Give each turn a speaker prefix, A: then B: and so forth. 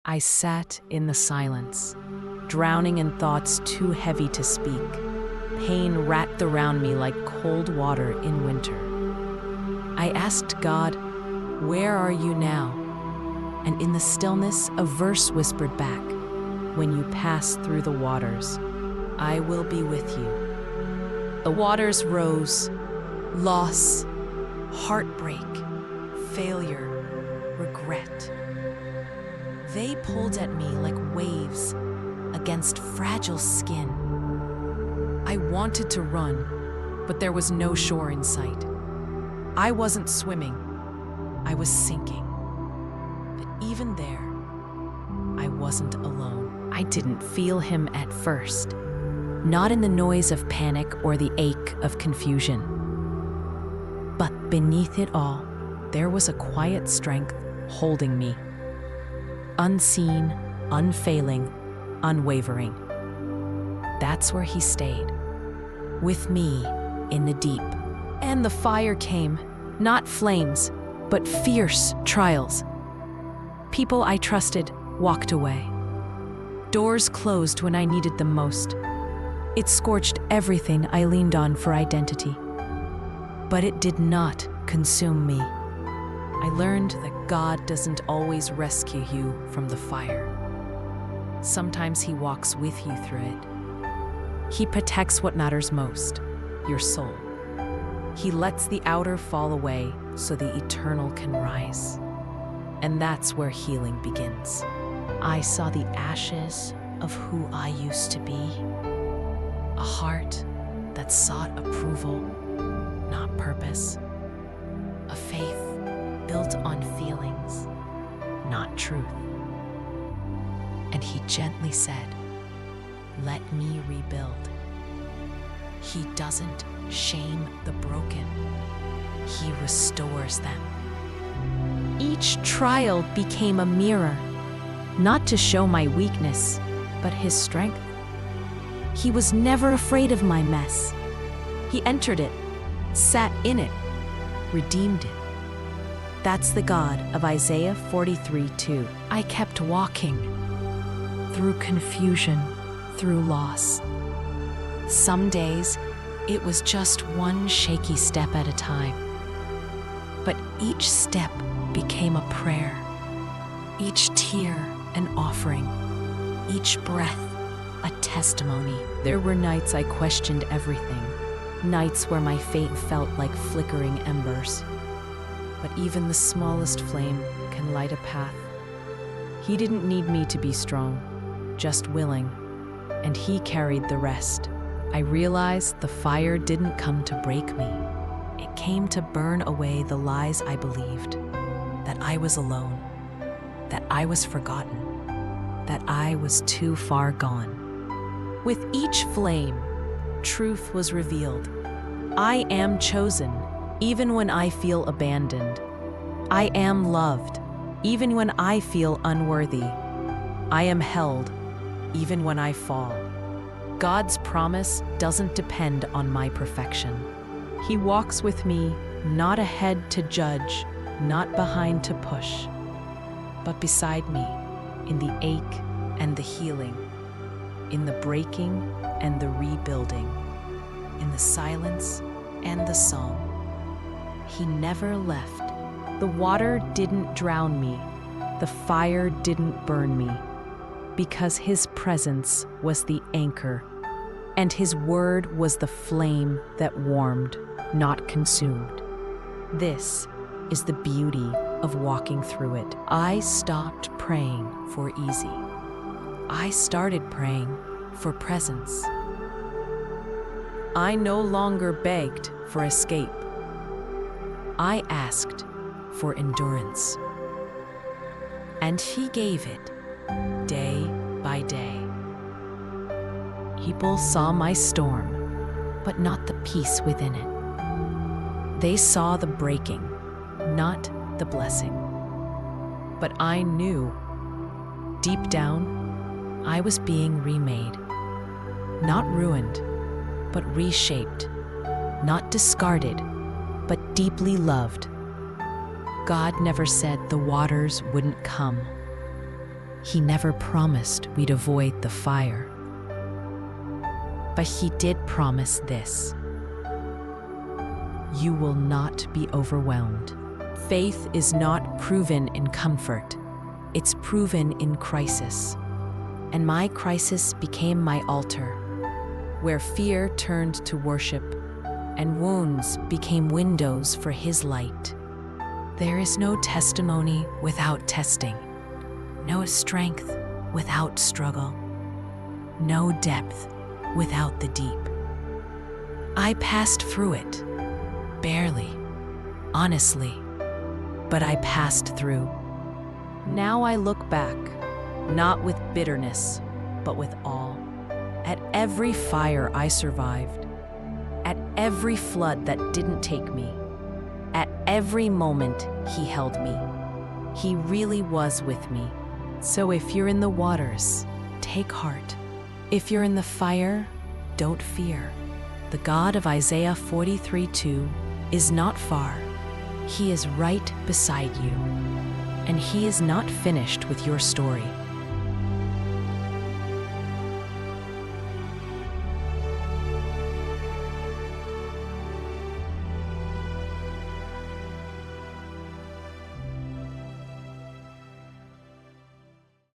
A: I sat in the silence, drowning in thoughts too heavy to speak. Pain wrapped around me like cold water in winter. I asked God, "Where are you now?" And in the stillness, a verse whispered back, "When you pass through the waters, I will be with you." The waters rose, loss, heartbreak, failure, regret. They pulled at me like waves against fragile skin. I wanted to run, but there was no shore in sight. I wasn't swimming, I was sinking. But even there, I wasn't alone. I didn't feel him at first, not in the noise of panic or the ache of confusion. But beneath it all, there was a quiet strength holding me. Unseen, unfailing, unwavering. That's where he stayed, with me in the deep. And the fire came, not flames, but fierce trials. People I trusted walked away. Doors closed when I needed them most. It scorched everything I leaned on for identity. But it did not consume me. I learned that God doesn't always rescue you from the fire. Sometimes he walks with you through it. He protects what matters most, your soul. He lets the outer fall away so the eternal can rise. And that's where healing begins. I saw the ashes of who I used to be. A heart that sought approval, not purpose. A faith built on feelings, not truth. And he gently said, "Let me rebuild." He doesn't shame the broken. He restores them. Each trial became a mirror, not to show my weakness, but his strength. He was never afraid of my mess. He entered it, sat in it, redeemed it. That's the God of Isaiah 43:2. I kept walking through confusion, through loss. Some days, it was just one shaky step at a time. But each step became a prayer, each tear an offering, each breath a testimony. There were nights I questioned everything, nights where my faith felt like flickering embers. But even the smallest flame can light a path. He didn't need me to be strong, just willing, and he carried the rest. I realized the fire didn't come to break me. It came to burn away the lies I believed, that I was alone, that I was forgotten, that I was too far gone. With each flame, truth was revealed. I am chosen, even when I feel abandoned. I am loved, even when I feel unworthy. I am held, even when I fall. God's promise doesn't depend on my perfection. He walks with me, not ahead to judge, not behind to push, but beside me in the ache and the healing, in the breaking and the rebuilding, in the silence and the song. He never left. The water didn't drown me. The fire didn't burn me, because his presence was the anchor, and his word was the flame that warmed, not consumed. This is the beauty of walking through it. I stopped praying for easy. I started praying for presence. I no longer begged for escape. I asked for endurance. And he gave it, day by day. People saw my storm, but not the peace within it. They saw the breaking, not the blessing. But I knew, deep down, I was being remade. Not ruined, but reshaped. Not discarded, but deeply loved. God never said the waters wouldn't come. He never promised we'd avoid the fire. But he did promise this: you will not be overwhelmed. Faith is not proven in comfort, it's proven in crisis. And my crisis became my altar, where fear turned to worship and wounds became windows for his light. There is no testimony without testing, no strength without struggle, no depth without the deep. I passed through it, barely, honestly, but I passed through. Now I look back, not with bitterness, but with awe, at every fire I survived, at every flood that didn't take me, at every moment he held me. He really was with me. So if you're in the waters, take heart. If you're in the fire, don't fear. The God of Isaiah 43:2 is not far. He is right beside you, and he is not finished with your story.